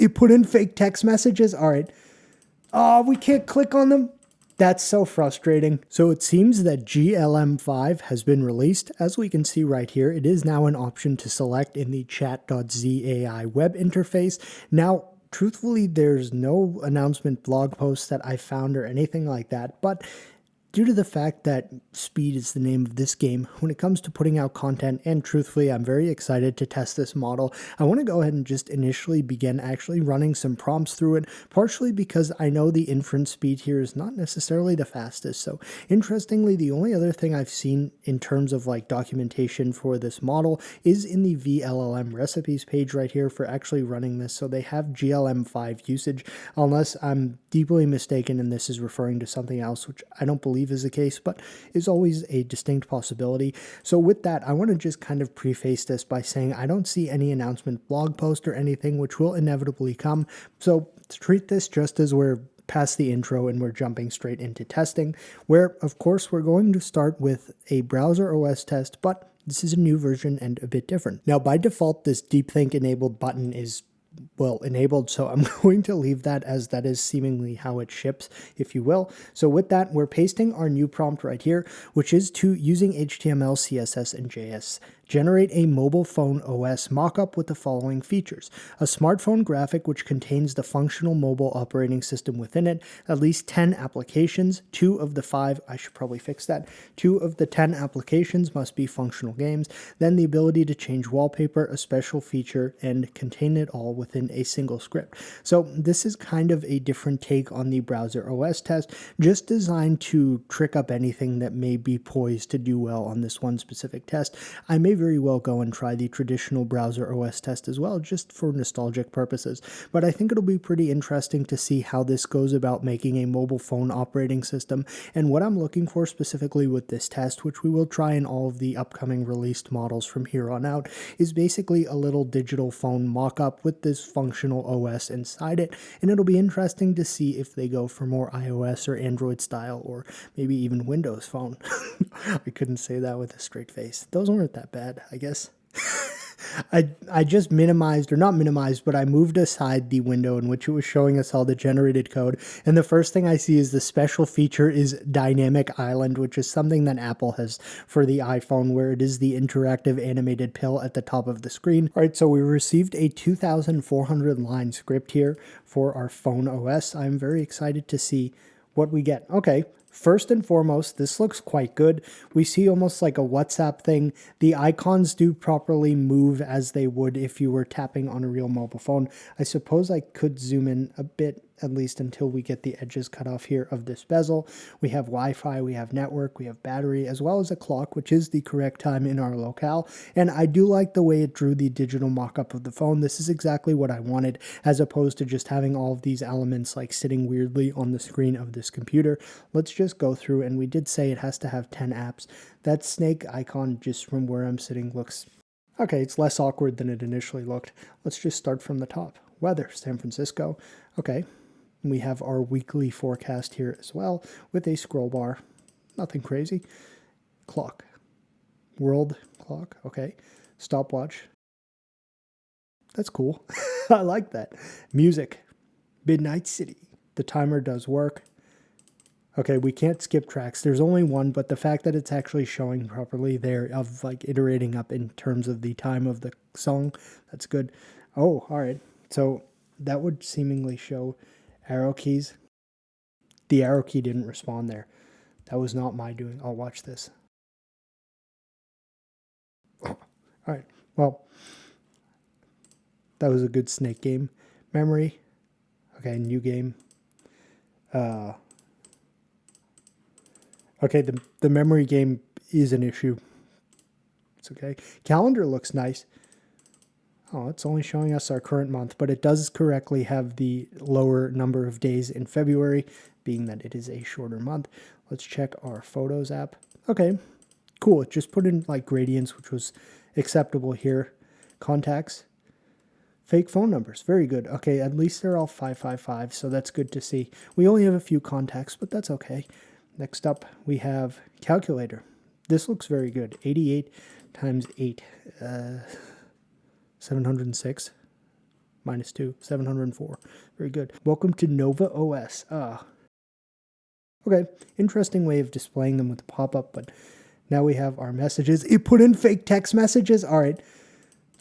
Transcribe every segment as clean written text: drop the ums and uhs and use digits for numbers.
It put in fake text messages. All right. Oh, we can't click on them. That's so frustrating. So it seems that GLM-5 has been released. As we can see right here, it is now an option to select in the chat.zai web interface. Now, truthfully, there's no announcement blog post that I found or anything like that, but due to the fact that speed is the name of this game, when it comes to putting out content, and truthfully, I'm very excited to test this model, I want to go ahead and just initially begin actually running some prompts through it, partially because I know the inference speed here is not necessarily the fastest. So interestingly, the only other thing I've seen in terms of like documentation for this model is in the VLLM recipes page right here for actually running this. So they have GLM-5 usage, unless I'm deeply mistaken and this is referring to something else, which I don't believe is the case, but is always a distinct possibility. So with that, I want to just kind of preface this by saying I don't see any announcement blog post or anything, which will inevitably come. So treat this just as we're past the intro and we're jumping straight into testing, where of course we're going to start with a browser OS test, but this is a new version and a bit different. Now by default, this DeepThink enabled button is enabled, so I'm going to leave that as that is seemingly how it ships, if you will. So with that, we're pasting our new prompt right here, which is to, using HTML, CSS, and JS, generate a mobile phone OS mockup with the following features: a smartphone graphic which contains the functional mobile operating system within it, at least 10 applications, 2 of the 5, I should probably fix that, 2 of the 10 applications must be functional games, then the ability to change wallpaper, a special feature, and contain it all within a single script. So this is kind of a different take on the browser OS test, just designed to trick up anything that may be poised to do well on this one specific test. I may very well go and try the traditional browser OS test as well, just for nostalgic purposes, but I think it'll be pretty interesting to see how this goes about making a mobile phone operating system. And what I'm looking for specifically with this test, which we will try in all of the upcoming released models from here on out, is basically a little digital phone mock-up with this functional OS inside it, and it'll be interesting to see if they go for more iOS or Android style, or maybe even Windows Phone. I couldn't say that with a straight face. Those weren't that bad, I guess. I just minimized, or not minimized, but I moved aside the window in which it was showing us all the generated code, and the first thing I see is the special feature is Dynamic Island, which is something that Apple has for the iPhone, where it is the interactive animated pill at the top of the screen. All right, so we received a 2,400 line script here for our phone OS. I'm very excited to see what we get. Okay. First and foremost, this looks quite good. We see almost like a WhatsApp thing. The icons do properly move as they would if you were tapping on a real mobile phone. I suppose I could zoom in a bit, at least until we get the edges cut off here of this bezel. We have Wi-Fi, we have network, we have battery, as well as a clock, which is the correct time in our locale. And I do like the way it drew the digital mock-up of the phone. This is exactly what I wanted, as opposed to just having all of these elements like sitting weirdly on the screen of this computer. Let's just go through, and we did say it has to have 10 apps. That snake icon, just from where I'm sitting, looks okay. It's less awkward than it initially looked. Let's just start from the top. Weather, San Francisco. Okay. We have our weekly forecast here as well with a scroll bar. Nothing crazy. Clock. World clock. Okay. Stopwatch. That's cool. I like that. Music. Midnight City. The timer does work. Okay, we can't skip tracks. There's only one, but the fact that it's actually showing properly there of like iterating up in terms of the time of the song, that's good. Oh, all right. So that would seemingly show arrow keys. The arrow key didn't respond there. That was not my doing. I'll watch this. All right. Well, that was a good snake game. Memory. Okay, new game. Okay, the memory game is an issue. It's okay. Calendar looks nice. Oh, it's only showing us our current month, but it does correctly have the lower number of days in February, being that it is a shorter month. Let's check our Photos app. Okay, cool. It just put in like gradients, which was acceptable here. Contacts. Fake phone numbers. Very good. Okay, at least they're all 555, so that's good to see. We only have a few contacts, but that's okay. Next up, we have calculator. This looks very good. 88 times 8. 706. -2, 704. Very good. Welcome to Nova OS. Okay, interesting way of displaying them with the pop-up, but now we have our messages. It put in fake text messages. All right.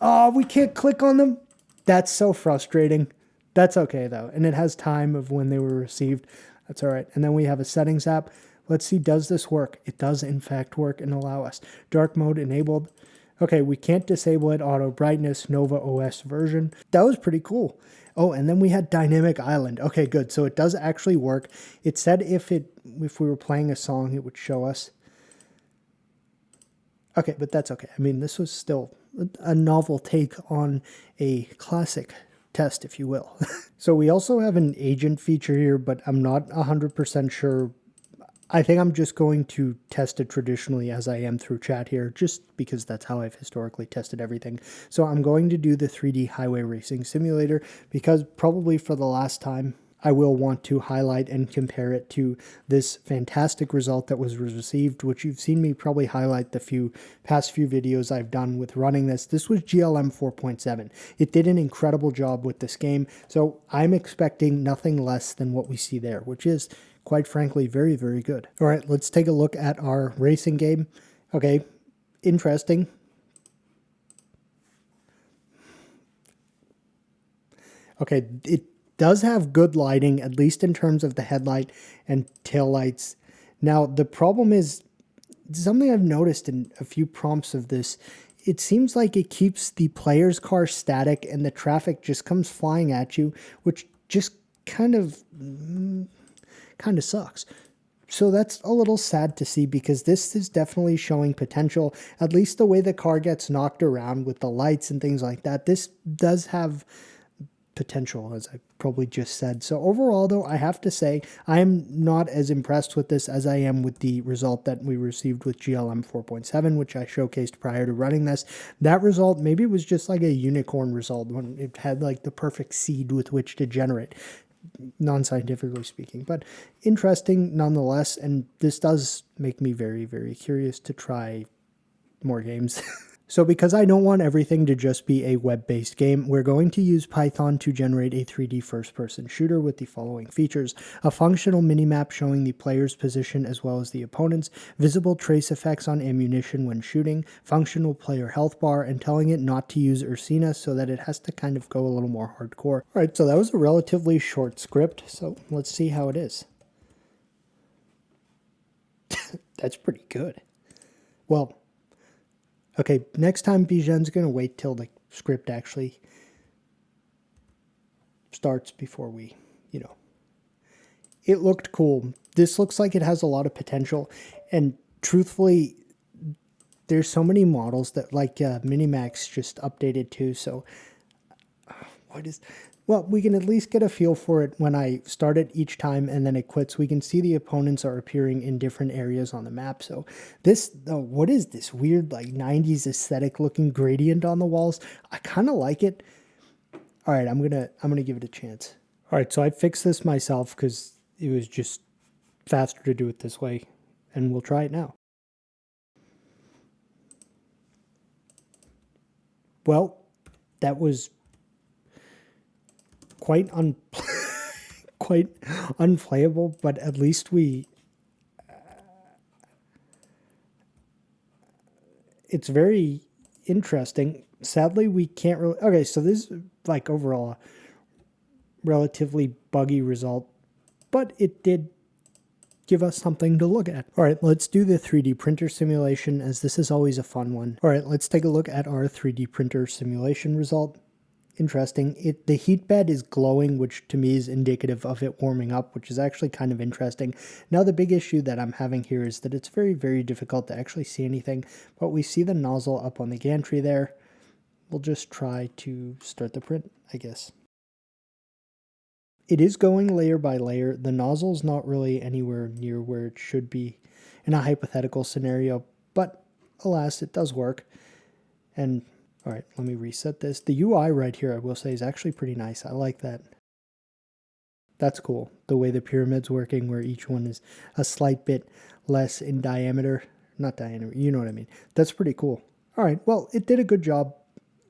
Oh, we can't click on them. That's so frustrating. That's okay, though. And it has time of when they were received. That's all right. And then we have a settings app. Let's see, does this work? It does, in fact, work and allow us. Dark mode enabled. Okay, we can't disable it. Auto brightness, Nova OS version. That was pretty cool. Oh, and then we had dynamic island. Okay, good. So it does actually work. It said if we were playing a song, it would show us. Okay, but that's okay. I mean, this was still a novel take on a classic test, if you will. So we also have an agent feature here, but I'm not 100% sure. I think I'm just going to test it traditionally as I am through chat here, just because that's how I've historically tested everything. So I'm going to do the 3D highway racing simulator because probably for the last time, I will want to highlight and compare it to this fantastic result that was received, which you've seen me probably highlight the past few videos I've done with running this. This was GLM 4.7. It did an incredible job with this game, so I'm expecting nothing less than what we see there, which is, quite frankly, very, very good. All right, let's take a look at our racing game. Okay, interesting. Okay, it does have good lighting, at least in terms of the headlight and tail lights. Now, the problem is something I've noticed in a few prompts of this. It seems like it keeps the player's car static and the traffic just comes flying at you, which just kind of sucks. So that's a little sad to see because this is definitely showing potential, at least the way the car gets knocked around with the lights and things like that. This does have potential, as I probably just said. So overall, though, I have to say I am not as impressed with this as I am with the result that we received with GLM 4.7, which I showcased prior to running this. That result, maybe it was just like a unicorn result when it had like the perfect seed with which to generate, non-scientifically speaking, but interesting nonetheless. And this does make me very, very curious to try more games. So because I don't want everything to just be a web-based game, we're going to use Python to generate a 3D first-person shooter with the following features: a functional minimap showing the player's position as well as the opponent's, visible trace effects on ammunition when shooting, functional player health bar, and telling it not to use Ursina so that it has to kind of go a little more hardcore. All right, so that was a relatively short script, so let's see how it is. That's pretty good. Well, okay, next time Bijan's going to wait till the script actually starts before we, It looked cool. This looks like it has a lot of potential. And truthfully, there's so many models that, like Minimax just updated too. So well, we can at least get a feel for it when I start it each time and then it quits. We can see the opponents are appearing in different areas on the map. So this, what is this weird like 90s aesthetic looking gradient on the walls? I kind of like it. All right, I'm gonna give it a chance. All right, so I fixed this myself because it was just faster to do it this way, and we'll try it now. Well, that was quite unplayable, but at least it's very interesting. Sadly, we can't really. Okay, so this is like overall a relatively buggy result, but it did give us something to look at. All right, let's do the 3D printer simulation, as this is always a fun one. All right, let's take a look at our 3D printer simulation result. Interesting. The heat bed is glowing, which to me is indicative of it warming up, which is actually kind of interesting. Now, the big issue that I'm having here is that it's very, very difficult to actually see anything, but we see the nozzle up on the gantry there. We'll just try to start the print, I guess. It is going layer by layer. The nozzle's not really anywhere near where it should be in a hypothetical scenario, but alas, it does work. And all right, let me reset this. The UI right here, I will say, is actually pretty nice. I like that. That's cool. The way the pyramid's working, where each one is a slight bit less in diameter. Not diameter, you know what I mean. That's pretty cool. All right, well, it did a good job.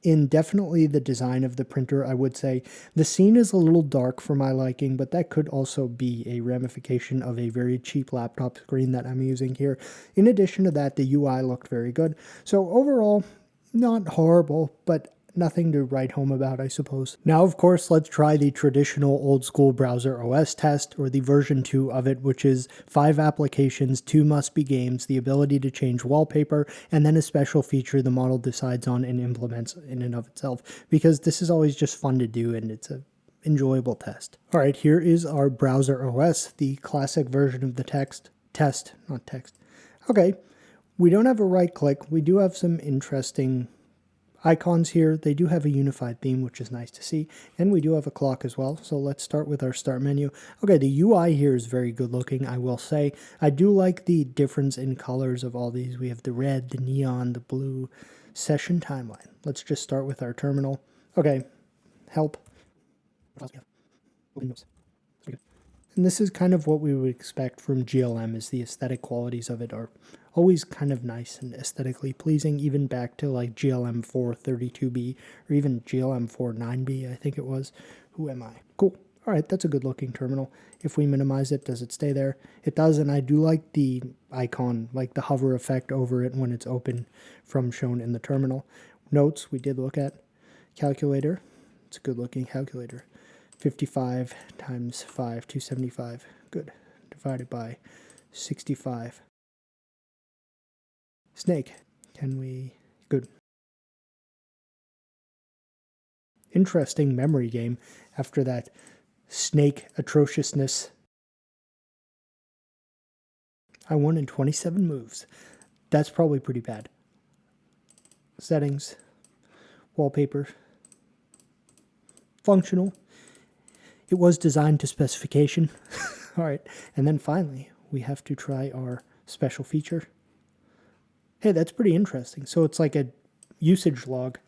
in definitely the design of the printer, I would say. The scene is a little dark for my liking, but that could also be a ramification of a very cheap laptop screen that I'm using here. In addition to that, the UI looked very good. So overall, not horrible, but nothing to write home about, I suppose. Now, of course, let's try the traditional old school browser OS test, or the version 2 of it, which is 5 applications, 2 must-be games, the ability to change wallpaper, and then a special feature the model decides on and implements in and of itself, because this is always just fun to do and it's a enjoyable test. All right, here is our browser OS, the classic version of the test. Okay, we don't have a right click. We do have some interesting icons here. They do have a unified theme, which is nice to see, and we do have a clock as well. So let's start with our start menu. Okay, the UI here is very good looking, I will say. I do like the difference in colors of all these. We have the red, the neon, the blue. Session timeline. Let's just start with our terminal. Okay, help. And this is kind of what we would expect from GLM, is the aesthetic qualities of it are always kind of nice and aesthetically pleasing, even back to like GLM-4 32B or even GLM-4 9B, I think it was. Who am I? Cool. All right, that's a good looking terminal. If we minimize it, does it stay there? It does, and I do like the icon, like the hover effect over it when it's open from shown in the terminal. Notes, we did look at. Calculator, it's a good looking calculator. 55 times 5, 275. Good. Divided by 65. Snake. Can we... Good. Interesting memory game after that snake atrociousness. I won in 27 moves. That's probably pretty bad. Settings. Wallpaper. Functional. It was designed to specification. All right, and then finally, we have to try our special feature. Hey, that's pretty interesting. So it's like a usage log.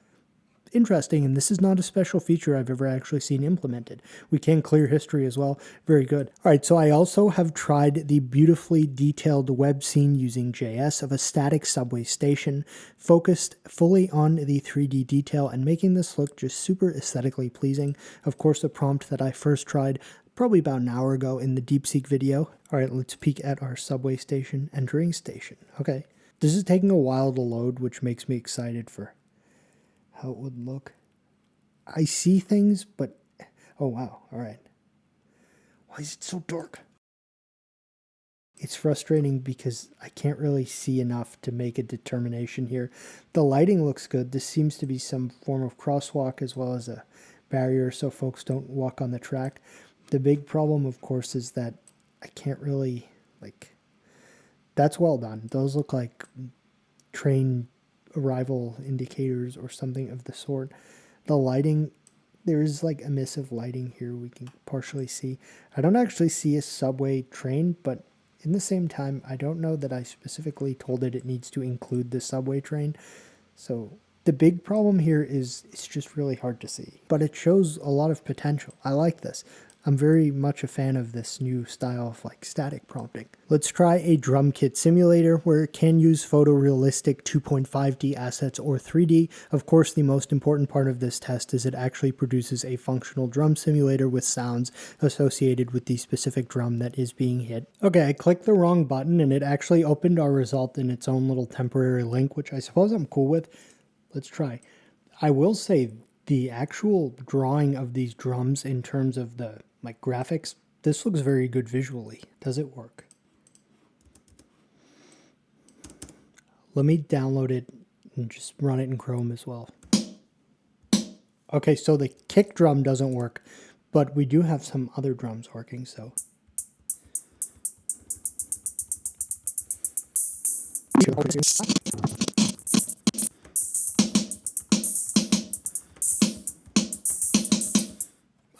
Interesting, and this is not a special feature I've ever actually seen implemented. We can clear history as well. Very good. All right, so I also have tried the beautifully detailed web scene using JS of a static subway station, focused fully on the 3D detail and making this look just super aesthetically pleasing. Of course, a prompt that I first tried probably about an hour ago in the DeepSeek video. All right, let's peek at our subway station, entering station. Okay, this is taking a while to load, which makes me excited for how it would look. I see things, but oh wow, all right. Why is it so dark? It's frustrating because I can't really see enough to make a determination here. The lighting looks good. This seems to be some form of crosswalk as well as a barrier so folks don't walk on the track. The big problem, of course, is that I can't really, like, that's well done. Those look like train arrival indicators or something of the sort. The lighting, there is like emissive lighting here we can partially see. I don't actually see a subway train, but in the same time, I don't know that I specifically told it needs to include the subway train. So the big problem here is it's just really hard to see, but it shows a lot of potential. I like this. I'm very much a fan of this new style of like static prompting. Let's try a drum kit simulator where it can use photorealistic 2.5D assets or 3D. Of course, the most important part of this test is it actually produces a functional drum simulator with sounds associated with the specific drum that is being hit. Okay, I clicked the wrong button and it actually opened our result in its own little temporary link, which I suppose I'm cool with. Let's try. I will say the actual drawing of these drums in terms of the like graphics, this looks very good visually. Does it work? Let me download it and just run it in Chrome as well. Okay, so the kick drum doesn't work, but we do have some other drums working, so.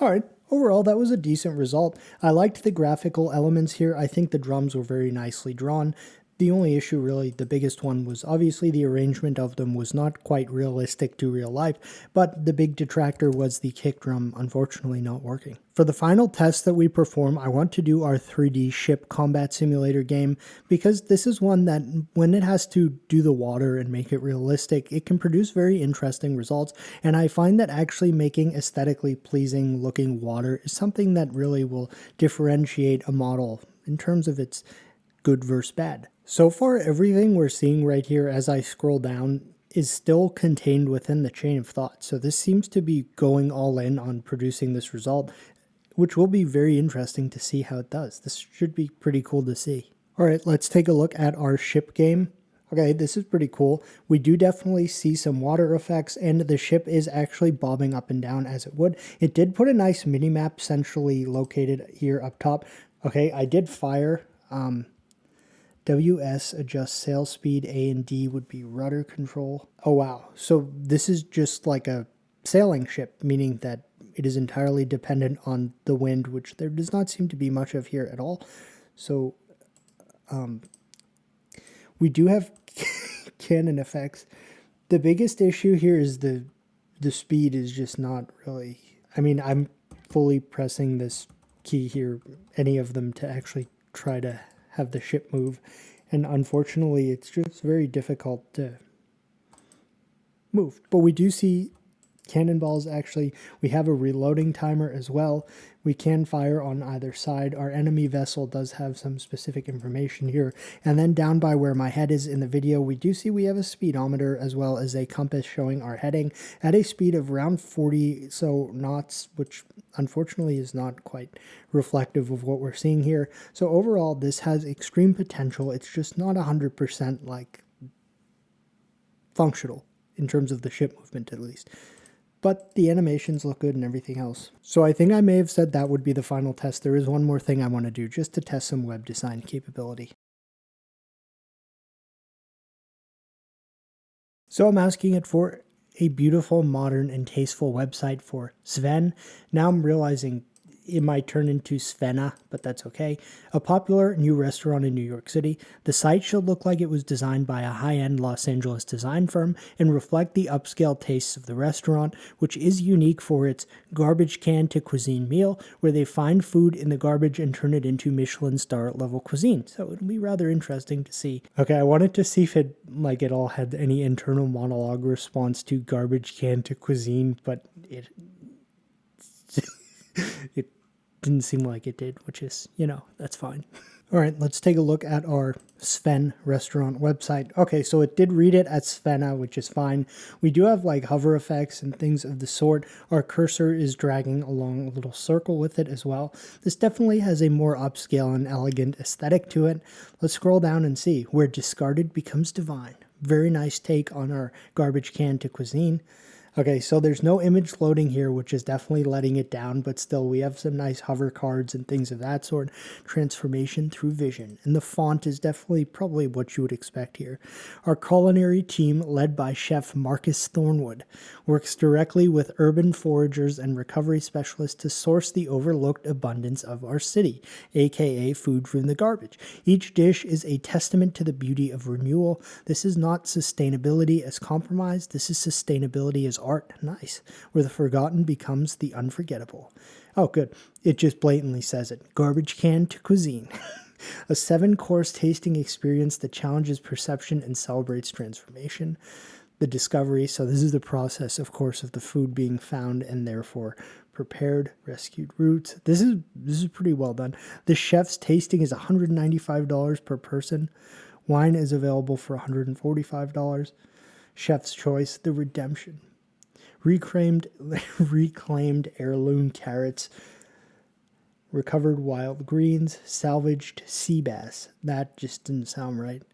All right, overall, that was a decent result. I liked the graphical elements here. I think the drums were very nicely drawn. The only issue, really, the biggest one, was obviously the arrangement of them was not quite realistic to real life, but the big detractor was the kick drum unfortunately not working. For the final test that we perform, I want to do our 3D ship combat simulator game, because this is one that, when it has to do the water and make it realistic, it can produce very interesting results, and I find that actually making aesthetically pleasing looking water is something that really will differentiate a model in terms of its good versus bad. So far, everything we're seeing right here as I scroll down is still contained within the chain of thought. So this seems to be going all in on producing this result, which will be very interesting to see how it does. This should be pretty cool to see. All right, let's take a look at our ship game. Okay, this is pretty cool. We do definitely see some water effects, and the ship is actually bobbing up and down as it would. It did put a nice mini-map centrally located here up top. Okay, I did fire. WS adjust sail speed, A and D would be rudder control. Oh wow, so this is just like a sailing ship, meaning that it is entirely dependent on the wind, which there does not seem to be much of here at all. So we do have cannon effects. The biggest issue here is the speed is just not really, I mean, I'm fully pressing this key here, any of them, to actually try to have the ship move, and unfortunately it's just very difficult to move. But we do see cannonballs. Actually, we have a reloading timer as well. We can fire on either side. Our enemy vessel does have some specific information here, and then down by where my head is in the video, we do see we have a speedometer as well as a compass showing our heading at a speed of around 40 knots, which unfortunately is not quite reflective of what we're seeing here. So overall, this has extreme potential. It's just not 100% like functional in terms of the ship movement, at least. But the animations look good and everything else. So I think I may have said that would be the final test. There is one more thing I want to do just to test some web design capability. So I'm asking it for a beautiful, modern, and tasteful website for Sven. Now I'm realizing it might turn into Svena, but that's okay. A popular new restaurant in New York City. The site should look like it was designed by a high-end Los Angeles design firm and reflect the upscale tastes of the restaurant, which is unique for its garbage can to cuisine meal, where they find food in the garbage and turn it into Michelin star level cuisine. So it'll be rather interesting to see. Okay, I wanted to see if it all had any internal monologue response to garbage can to cuisine, but it it didn't seem like it did, which is, that's fine. All right, let's take a look at our Sven restaurant website. Okay, so it did read it as Svena, which is fine. We do have like hover effects and things of the sort. Our cursor is dragging along a little circle with it as well. This definitely has a more upscale and elegant aesthetic to it. Let's scroll down and see where discarded becomes divine. Very nice take on our garbage can to cuisine. Okay, so there's no image loading here, which is definitely letting it down, but still we have some nice hover cards and things of that sort. Transformation through vision. And the font is definitely probably what you would expect here. Our culinary team, led by Chef Marcus Thornwood, works directly with urban foragers and recovery specialists to source the overlooked abundance of our city, aka food from the garbage. Each dish is a testament to the beauty of renewal. This is not sustainability as compromise, this is sustainability as art. Nice. Where the forgotten becomes the unforgettable. Oh, good. It just blatantly says it. Garbage can to cuisine. A 7-course tasting experience that challenges perception and celebrates transformation. The discovery. So this is the process, of course, of the food being found and therefore prepared. Rescued roots. This is pretty well done. The chef's tasting is $195 per person. Wine is available for $145. Chef's choice. The redemption. Reclaimed heirloom carrots, recovered wild greens, salvaged sea bass. That just didn't sound right.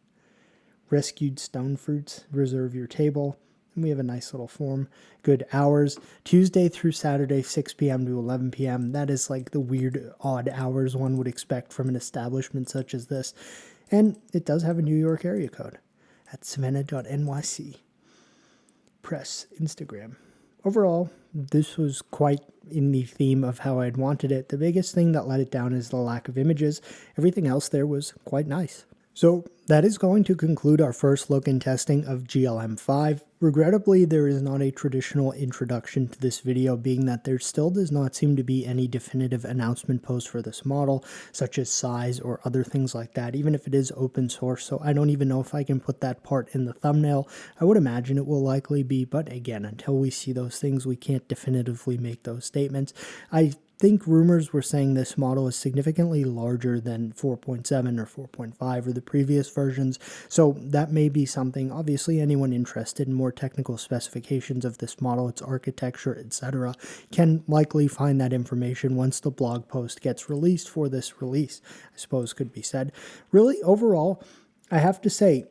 Rescued stone fruits, reserve your table. And we have a nice little form. Good hours, Tuesday through Saturday, 6 p.m. to 11 p.m. That is like the weird, odd hours one would expect from an establishment such as this. And it does have a New York area code at savannah.nyc. Press, Instagram. Overall, this was quite in the theme of how I'd wanted it. The biggest thing that let it down is the lack of images. Everything else there was quite nice. So that is going to conclude our first look and testing of GLM-5. Regrettably, there is not a traditional introduction to this video, being that there still does not seem to be any definitive announcement post for this model, such as size or other things like that, even if it is open source. So I don't even know if I can put that part in the thumbnail. I would imagine it will likely be, but again, until we see those things, we can't definitively make those statements. I think rumors were saying this model is significantly larger than 4.7 or 4.5 or the previous versions, so that may be something. Obviously, anyone interested in more technical specifications of this model, its architecture, etc., can likely find that information once the blog post gets released for this release, I suppose could be said. Really, overall, I have to say,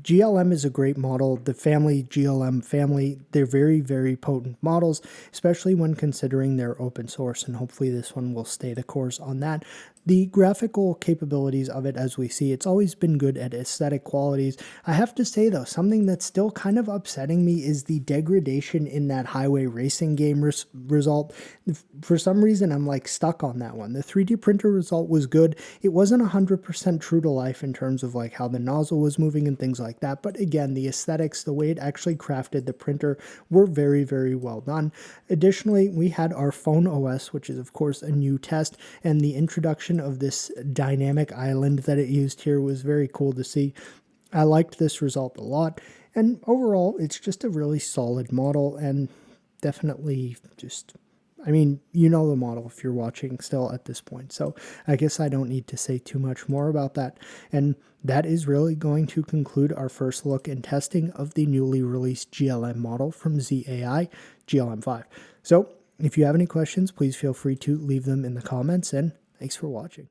GLM is a great model. The GLM family, they're very, very potent models, especially when considering they're open source, and hopefully this one will stay the course on that. The graphical capabilities of it, as we see, it's always been good at aesthetic qualities. I have to say, though, something that's still kind of upsetting me is the degradation in that highway racing game result. For some reason, I'm like stuck on that one. The 3D printer result was good. It wasn't 100% true to life in terms of like how the nozzle was moving and things like that. But again, the aesthetics, the way it actually crafted the printer were very, very well done. Additionally, we had our phone OS, which is of course a new test, and the introduction of this dynamic island that it used here was very cool to see. I liked this result a lot, and overall it's just a really solid model, and definitely just, I mean, you know the model if you're watching still at this point, so I guess I don't need to say too much more about that. And that is really going to conclude our first look and testing of the newly released GLM model from ZAI, GLM-5. So if you have any questions, please feel free to leave them in the comments, and thanks for watching.